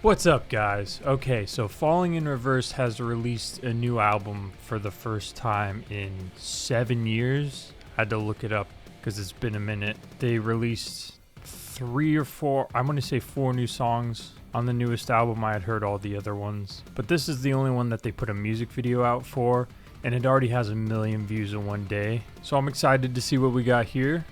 What's up, guys? Okay, so Falling in Reverse has released a new album for the first time in 7 years. I had to look it up because it's been a minute. They released 3 or 4, I'm going to say 4 new songs on the newest album. I had heard all the other ones, but this is the only one that they put a music video out for, and it already has 1 million views in one day. So I'm excited to see what we got here.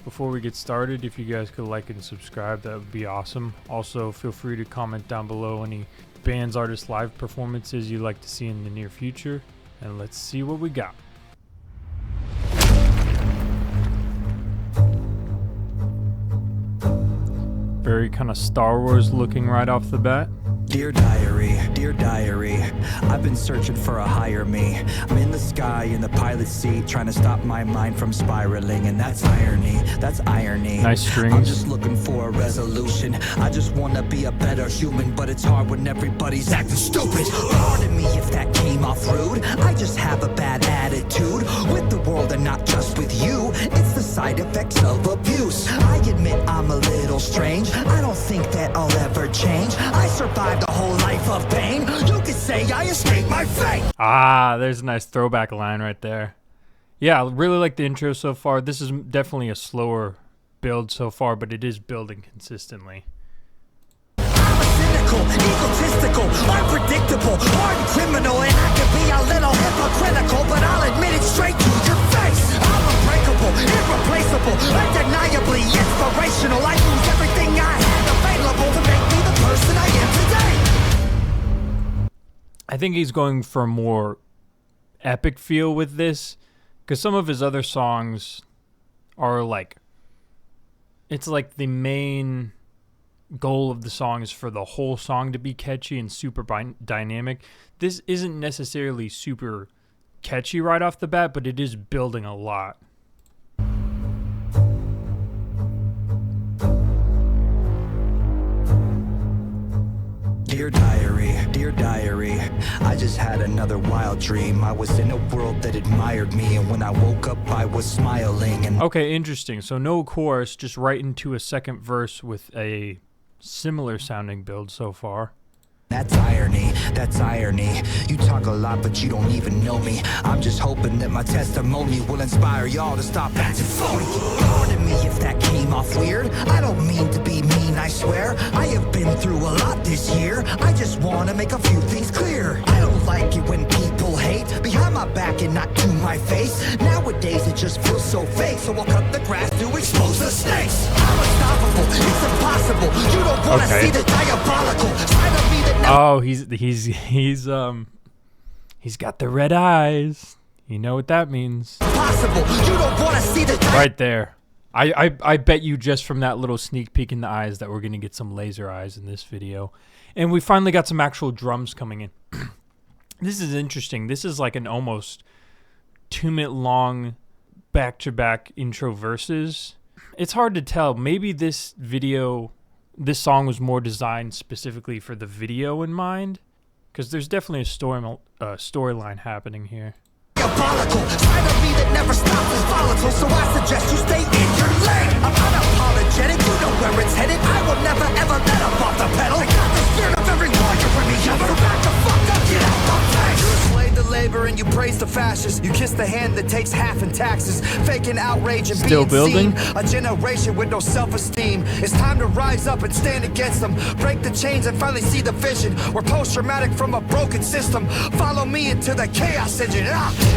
Before we get started, if you guys could like and subscribe, that would be awesome. Also, feel free to comment down below any bands, artists, live performances you'd like to see in the near future. And let's see what we got. Very kind of Star Wars looking right off the bat. Dear diary, I've been searching for a higher me. I'm in the sky in the pilot seat, trying to stop my mind from spiraling, and that's irony. Nice strings. I'm just looking for a resolution. I just wanna be a better human, but it's hard when everybody's acting stupid. Pardon me if that came off rude. I just have a bad attitude with the world and not just with you. It's the side effects of abuse. I admit I'm a little strange. I don't think that I'll ever change. I survived a whole life of pain. You could say I escaped my fate. Ah, there's a nice throwback line right there. Yeah, I really like the intro so far. This is definitely a slower build so far, but it is building consistently. I'm a cynical, egotistical, unpredictable, hardened criminal, and I can be a little hypocritical, but I'll admit it straight to your face. I'm unbreakable, irreplaceable, undeniably inspirational. I use everything I had available to make me the person I am today. I think he's going for a more epic feel with this, because some of his other songs are like, it's like the main goal of the song is for the whole song to be catchy and super dynamic. This isn't necessarily super catchy right off the bat, but it is building a lot. Dear diary, I just had another wild dream. I was in a world that admired me, and when I woke up I was smiling. And okay, interesting. So no chorus, just right into a second verse with a similar sounding build so far. That's irony. You talk a lot, but you don't even know me. I'm just hoping that my testimony will inspire y'all to stop acting phony. Pardon me if that came off weird. I don't mean to be mean, I swear. I have been through a lot this year. I just want to make a few things clear. I don't like it when people hate behind my back and not to my face. Nowadays it just feels so fake, so I'll cut the grass to expose the snakes. I'm unstoppable, it's impossible. You don't want to see the diabolical side of me that Oh, he's got the red eyes. You know what that means. possible. You don't want to see the Right there. I bet you just from that little sneak peek in the eyes that we're going to get some laser eyes in this video. And we finally got some actual drums coming in. This is interesting. This is like an almost 2-minute long back-to-back intro verses. It's hard to tell. Maybe this song was more designed specifically for the video in mind, because there's definitely a storyline happening here. diabolical side of me that never stops is volatile, so I suggest you stay in your lane. I'm unapologetic, you know where it's headed. I will never ever let up off the pedal. I got the spirit of every warrior in me. Ever back the fuck up, get out my face. You enslaved the labor and you praise the fascists. You kiss the hand that takes half in taxes, faking outrage and Still being building? seen. A generation with no self-esteem. It's time to rise up and stand against them. Break the chains and finally see the vision. We're post-traumatic from a broken system. Follow me into the chaos engine.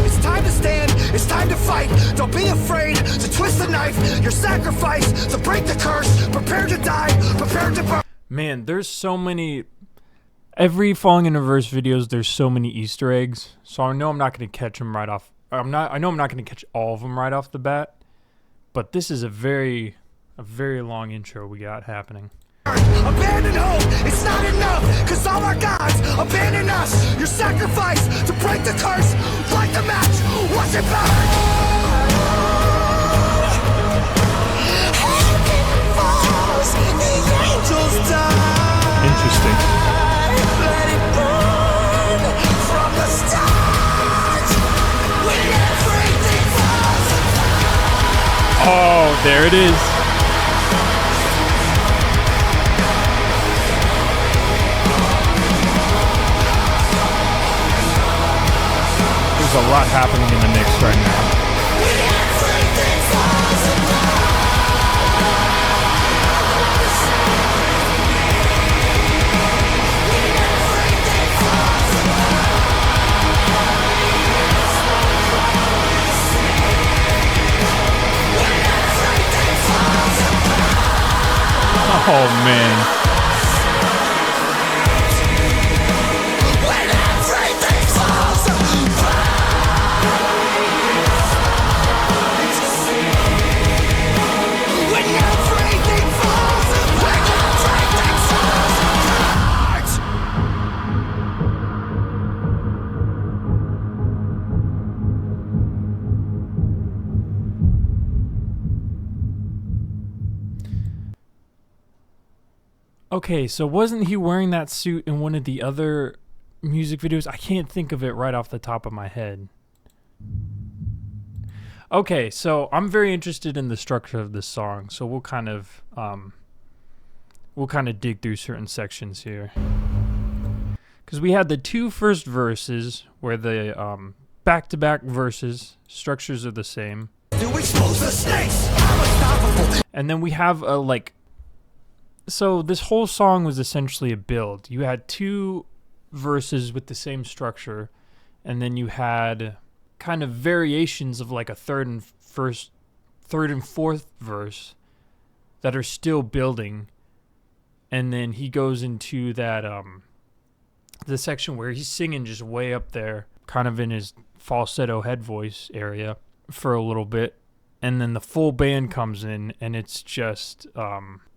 It's time to stand, it's time to fight. Don't be afraid to twist the knife. Your sacrifice to break the curse. Prepare to die, prepare to burn. Man, there's so many. Every Falling in Reverse videos, there's so many Easter eggs. So I know I'm not going to catch them right off. I know I'm not going to catch all of them right off the bat. But this is a very long intro we got happening. Abandon hope, it's not enough, cause all our gods abandon us. Your sacrifice to break the curse, light the match, watch it burn. Heaven falls, the angels die. Interesting. Let it burn from the start. When everything falls apart. Oh, there it is. there's a lot happening in the mix right now. Oh man. Okay, so wasn't he wearing that suit in one of the other music videos? I can't think of it right off the top of my head. Okay, so I'm very interested in the structure of this song, so we'll kind of dig through certain sections here. Because we had the two first verses where the back-to-back verses, structures are the same. And then we have a so this whole song was essentially a build. You had two verses with the same structure, and then you had kind of variations of like a third and fourth verse that are still building. And then he goes into that the section where he's singing just way up there, kind of in his falsetto head voice area for a little bit. And then the full band comes in, and it's just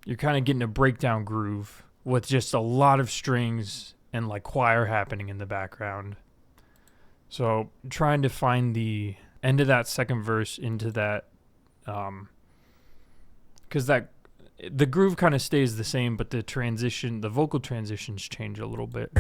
you're kind of getting a breakdown groove with just a lot of strings and like choir happening in the background. So trying to find the end of that second verse into that, because the groove kind of stays the same, but the vocal transitions change a little bit.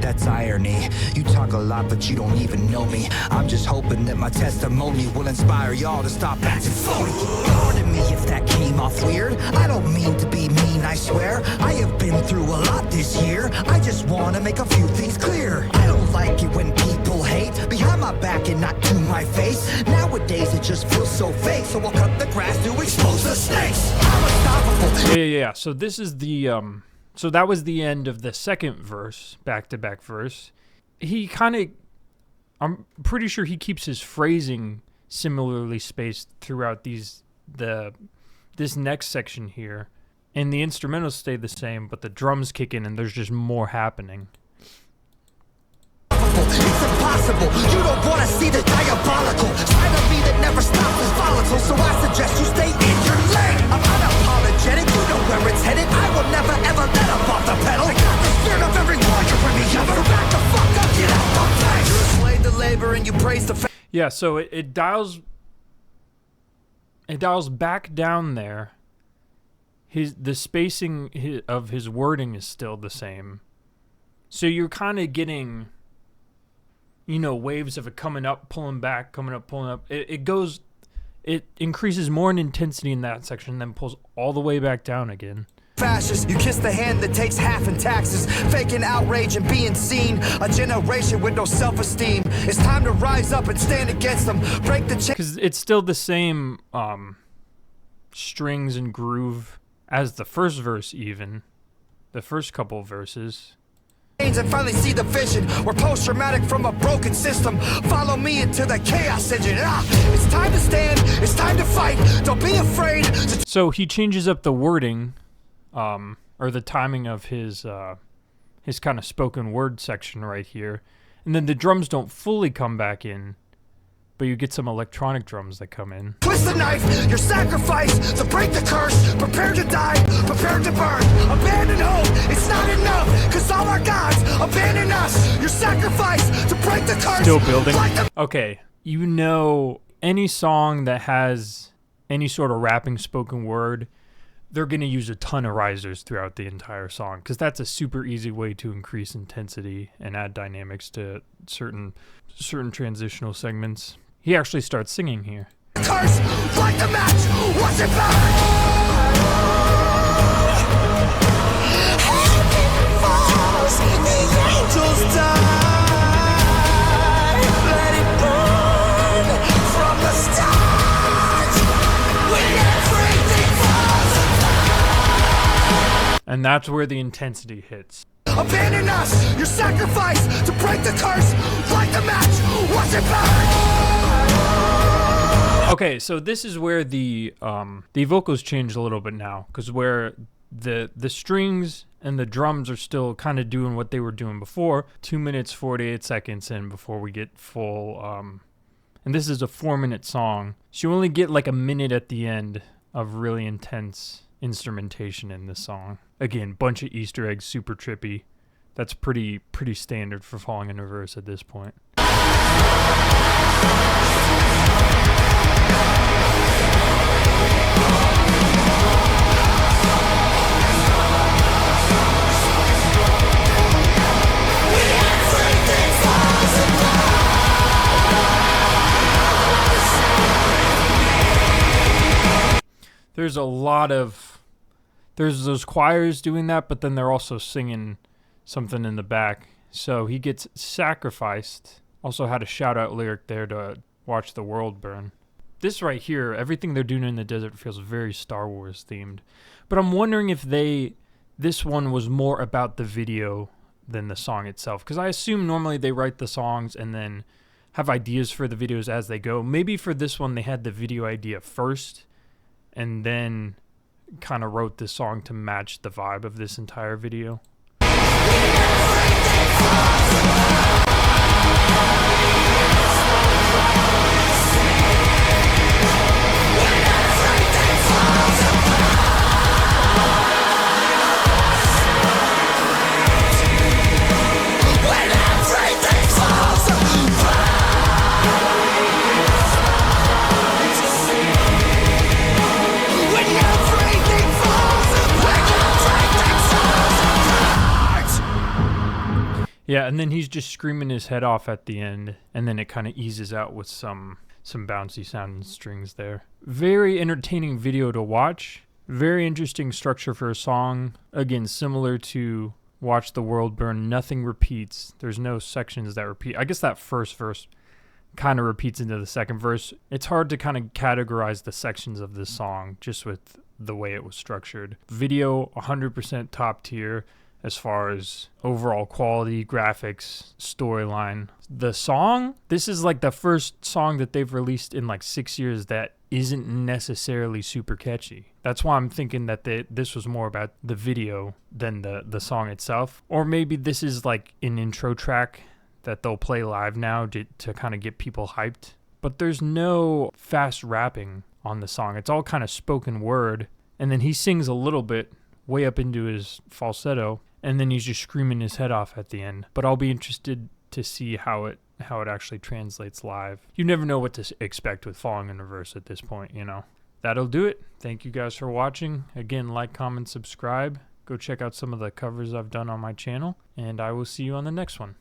That's irony. You talk a lot, but you don't even know me. I'm just hoping that my testimony will inspire y'all to stop acting phony. Pardon me if that came off weird. I don't mean to be mean, I swear. I have been through a lot this year. I just want to make a few things clear. I don't like it when people hate behind my back and not to my face. Nowadays it just feels so fake, so I'll cut the grass to expose the snakes. I'm unstoppable. Yeah. So this is the so that was the end of the second verse, back-to-back verse. He kind of, I'm pretty sure he keeps his phrasing similarly spaced throughout this next section here, and the instrumentals stay the same, but the drums kick in and there's just more happening. It's impossible. You don't want to see the diabolical side of me that never stops is volatile. So I suggest you stay in your lane. I'm unapologetic. You know where it's headed. I will never ever let up off the pedal. I got the spirit of every warrior in me. Ever back the fuck up. Get out my face. You slay the labor and you praise the. Yeah. So it dials back down there. The spacing of his wording is still the same. So you're kind of getting, waves of it coming up, pulling back, coming up, pulling up. It increases more in intensity in that section, then pulls all the way back down again. Fascist, you kiss the hand that takes half in taxes, faking outrage and being seen. A generation with no self-esteem. It's time to rise up and stand against them. Break the chain. Because it's still the same strings and groove as the first verse, even the first couple of verses. And finally see the vision. We're post-traumatic from a broken system. Follow me into the chaos engine. It's time to stand. It's time to fight. Don't be afraid. So he changes up the wording, or the timing of his kind of spoken word section right here, and then the drums don't fully come back in, but you get some electronic drums that come in. Twist the knife, your sacrifice to break the curse. Prepare to die, prepare to burn. Abandon hope, it's not enough, cause all our gods abandon us. Your sacrifice to break the curse. Still building. Okay, any song that has any sort of rapping spoken word, they're going to use a ton of risers throughout the entire song, because that's a super easy way to increase intensity and add dynamics to certain transitional segments. He actually starts singing here. Curse, light the match, watch it burn. Heaven falls, the angels die. Let it burn. And that's where the intensity hits. Abandon us, your sacrifice to break the curse. Light the match, watch it burn. Okay, so this is where the vocals change a little bit now, because where the strings and the drums are still kind of doing what they were doing before. 2 minutes 48 seconds in before we get full. And this is a 4-minute song, so you only get like a minute at the end of really intense instrumentation in this song. Again, bunch of Easter eggs, super trippy. That's pretty standard for Falling in Reverse at this point. There's those choirs doing that, but then they're also singing something in the back. So he gets sacrificed. Also had a shout out lyric there to watch the world burn. This right here, everything they're doing in the desert feels very Star Wars themed. But I'm wondering if this one was more about the video than the song itself. Because I assume normally they write the songs and then have ideas for the videos as they go. Maybe for this one they had the video idea first and then kind of wrote this song to match the vibe of this entire video. Yeah, and then he's just screaming his head off at the end, and then it kind of eases out with some bouncy sounding strings there. Very entertaining video to watch. Very interesting structure for a song. Again, similar to Watch the World Burn, nothing repeats. There's no sections that repeat. I guess that first verse kind of repeats into the second verse. It's hard to kind of categorize the sections of this song just with the way it was structured. Video, 100% top tier as far as overall quality, graphics, storyline. The song, this is like the first song that they've released in like 6 years that isn't necessarily super catchy. That's why I'm thinking that this was more about the video than the song itself. Or maybe this is like an intro track that they'll play live now to kind of get people hyped. But there's no fast rapping on the song. It's all kind of spoken word. And then he sings a little bit way up into his falsetto. And then he's just screaming his head off at the end. But I'll be interested to see how it actually translates live. You never know what to expect with Falling in Reverse at this point, you know. That'll do it. Thank you guys for watching. Again, like, comment, subscribe. Go check out some of the covers I've done on my channel. And I will see you on the next one.